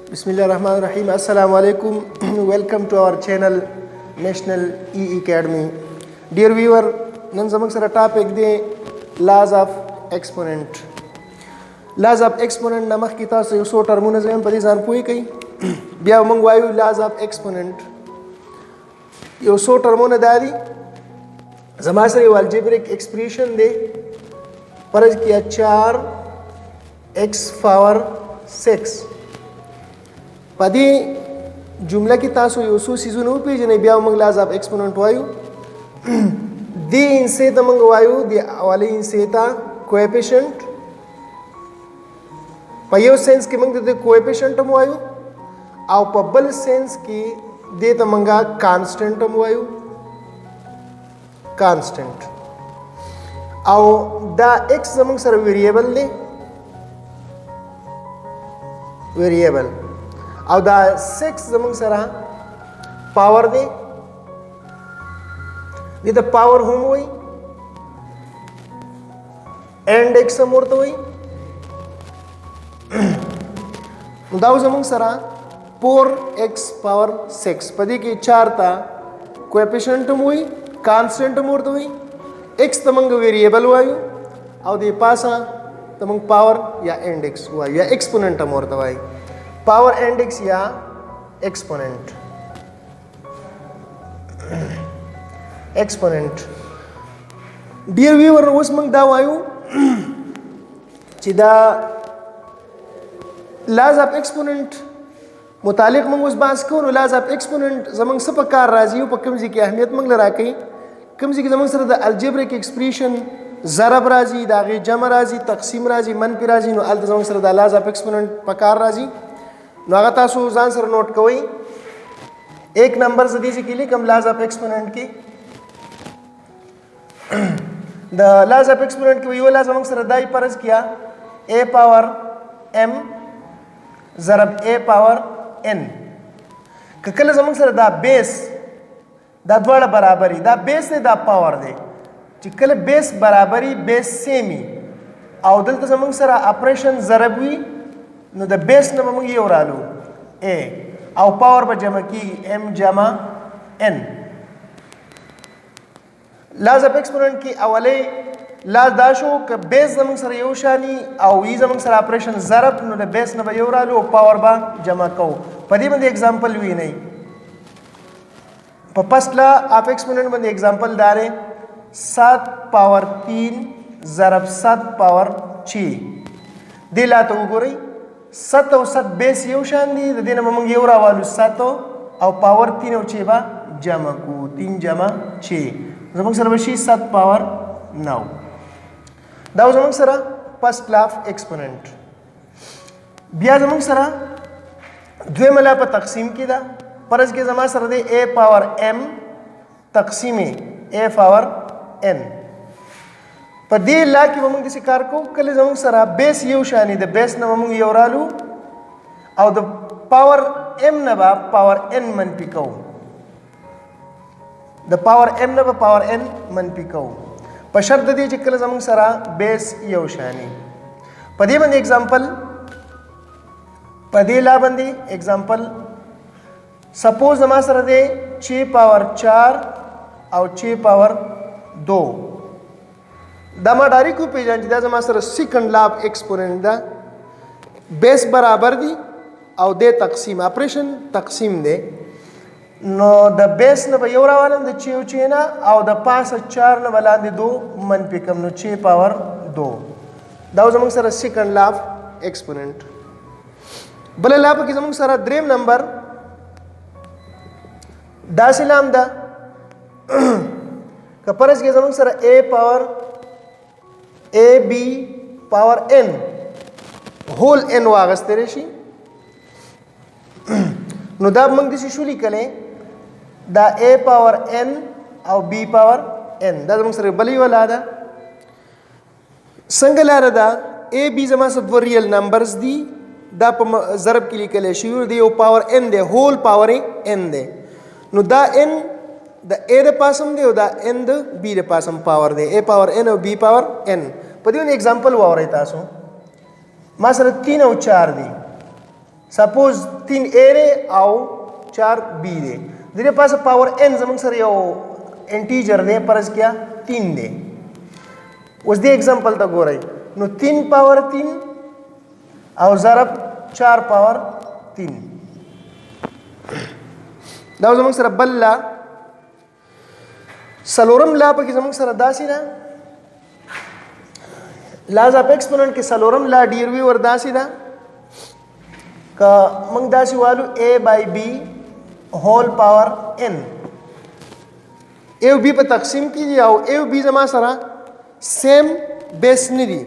Bismillahirrahmanirrahim. Assalamu alaikum. Welcome to our channel National E Academy. Dear viewer, nan zamang sara topic de laws of exponent. Laws of exponent namak kita se so termuna zam padi zan pui kai. Bia mangwayu laws of exponent. Yo so termuna dadi. Zama sare algebraic expression de paraj kiya 4x power 6. पदी जुमला की तासो योसु सीजन पे जने बिया मंग लाज of exponent वायु दी इनसे तमंग वायु दी वाले इनसे ता कोएफिशिएंट पयो सेंस के मंग दे कोएफिशिएंट हम वायु आउ पबल सेंस की दे तमंगा कांस्टेंट हम वायु कांस्टेंट आउ दा एक्स तमंग सर वेरिएबल ले वेरिएबल और दा 6 जमंग सरा पावर दे द पावर होम हुई एंड एक्स समोर्थ हुई दाव जमंग सरा 4x पावर 6 पदी की 4 ता कोएफिशिएंट हुई कांस्टेंट मूर्त हुई x तमंग वेरिएबल हुआ और दे पासा तमंग पावर या एंड एक्स हुआ या एक्सपोनेंट मूर्त हुआ पावर एंड एक्स या एक्सपोनेंट एक्सपोनेंट डियर व्यूअर उस मंग दावायु चिदा लाज ऑफ एक्सपोनेंट मुतालिक मंग उस बास को लाज ऑफ एक्सपोनेंट जमंग सब कार राजी उ पकम जी की अहमियत मंग लरा कई कम जी की जमंग सर द अलजेब्रिक एक्सप्रेशन ज़रब राजी दागे जमा राजी तकसीम राजी मनफी राजी नो अल जमंग सर द लाज ऑफ एक्सपोनेंट पकार राजी नागता सुजान सर नोट कोई एक नंबर से दीजिए के लिए कम लाज ऑफ एक्सपोनेंट की द लाज ऑफ एक्सपोनेंट की वो लाज सर दाई परज किया a पावर m ज़रब a पावर n कल जमंग सर दा बेस दा द्वारा बराबरी दा बेस ने दा पावर दे चिकल बेस बराबरी बेस सेमी आउदल तो जमंग सर ऑपरेशन ज़रब हुई नो द बेस न ममंग ये ओरालू ए आउ पावर पर जमा की m जमा n लाज ऑफ एक्सपोनेंट की अवले लाज दाशो क बेस जमंग सर योशानी आउ ई जमंग सर ऑपरेशन ज़रब नो द बेस न बयोरालू पावर बा जमा को पदी मंद एग्जांपल हुई नहीं फर्स्ट ला ऑफ एक्सपोनेंट मंद एग्जांपल दारे 7 पावर 3 ज़रब 7 पावर 6 दिला तो उगोरी 7 और 7 बेस यो शान दी देना ममंग यो रावालू 7 और पावर 3 और 6 बा जमा को 3 जमा 6 जमंग सर बशी 7 पावर 9 दाव जमंग सरा फर्स्ट ला ऑफ एक्सपोनेंट बिया जमंग सरा द्वे मला पर तकसीम कीदा परज के जमा सर दे a पावर m तकसीम a पावर n पर दे ला की ममंग दिसे कार को कले जमंग सरा बेस यो शानी द बेस न ममंग योरालू और द पावर m न बा पावर n मन पिको द पावर m न बा पावर n मन पिको पर शर्त दी चिकले जमंग सरा बेस यो शानी पदे बंदी एग्जांपल पदे ला बंदी एग्जांपल सपोज जमा सरा दे 6 पावर 4 और 6 पावर 2 दामा डारी को पे जान जिदा जमा sir second law of exponent दा बेस बराबर दी और दे तकसीम ऑपरेशन तकसीम दे नो द बेस न बयोरा वाला द चियो चेना और द पास 4 न वाला दे 2 मन पे कम नो 6 पावर 2 दाव जमंग सर सेकंड ला ऑफ एक्सपोनेंट बले ला की जमंग सर ड्रीम नंबर दासिलाम दा कपरस के जमंग सर a power a b power n whole n वागस तेरेशी नो दाब मंग दिसी शुली कले दा a पावर n और b पावर n दा मंग सर बली वाला दा संगला रदा a b जमा सब रियल नंबर्स दी दा ज़रब के लिए कले शुरू दी पावर n दे होल पावर n दे नो दा n द a दे पासम दे दा n द b दे पासम पावर दे a पावर n और b पावर n पदी उन एग्जांपल हुआ रहता सो मां सर 3 और 4 दी सपोज 3 ए रे او 4 बी दे दे पास पावर n زمون سره یو انټیجر دی پرز کیا 3 دی اوس دې एग्जांपल ته ګورئ نو 3 پاور 3 او ضرب 4 پاور 3 دا زمون سره بل لا سلورم لا پکې زمون سره داسې ده لاز اف ایکسپوننٹ کې سلورم لا ډیر وی ور داسې ده کا موږ داسې والو a by b هول پاور n a او b په تقسیم کیږي او a او b زما سره سیم بیس نه دي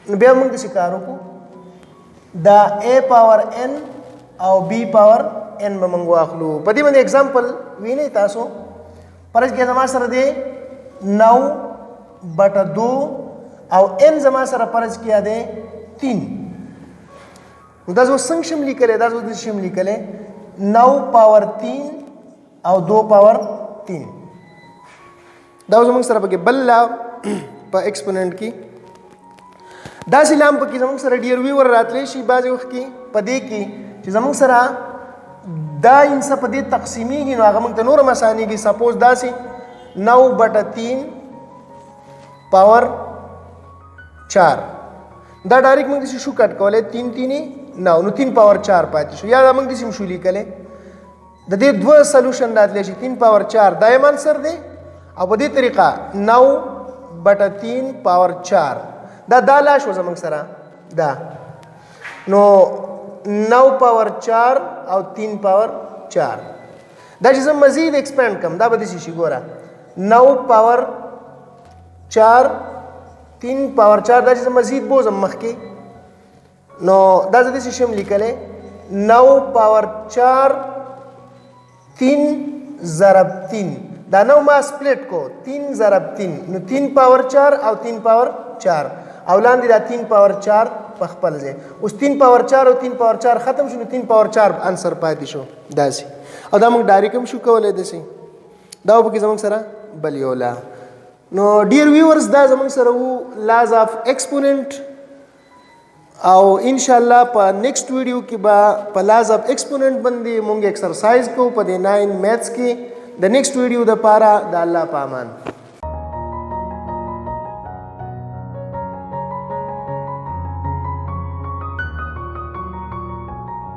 نو بیا موږ څه کار وکړو دا a پاور n او b پاور n به موږ واخلو په دې باندې एग्जांपल وینئ تاسو پرځ کې زما سره دی 9/2 او n زما سره پرځ کیا دی 3 دا زو څنګه شم لیکلې دا زو د شم لیکلې 9 پاور 3 او 2 پاور 3 دا زموږ سره پکې بل لا په ایکسپوننٹ کې دا سلام پکې زموږ سره ډیر وی ور راتلې شي بعض وخت کې پدې کې چې زموږ سره دا انسه پدې تقسیمیږي نو هغه موږ ته نور مسانی کې سپوز داسې 9/3 پاور 4 دا ډایرکټ موږ شو کټ کولای 3 نو 3 پاور 4 پاتې شو یا موږ دې شو لیکلې د دې دوه سولوشن راتلی شي 3 پاور 4 دایم انسر دی او په دې طریقه 9/3 پاور 4 دا لا شو زموږ سره دا نو 9 پاور 4 او 3 پاور 4 دا چې زم مزید ایکسپاند کم دا به دې شي ګوره 9 پاور 4 3 پاور 4 دا چې مزید بوزم مخکې نو دا زده چې شم لیکلې 9 پاور 4 3 ضرب 3 دا نو ما سپلیټ کو 3 ضرب 3 نو 3 پاور 4 او 3 پاور 4 او لاندې دا 3 پاور 4 په خپل ځای اوس 3 پاور 4 او 3 پاور 4 ختم شو نو 3 پاور 4 انسر پاتې شو داسې او دا موږ ډایرکټ هم شو کولای داسې دا په کې زموږ سره بل یو لا نو ډیر ویورز دا زموږ سره وو لاز اف ایکسپوننٹ او ان شاء الله په نیکسٹ ویډیو کې به په لاز اف ایکسپوننٹ باندې مونږ ایکسرسایز کو په 9 میثز کې د نیکسٹ ویډیو د پاره د الله پامان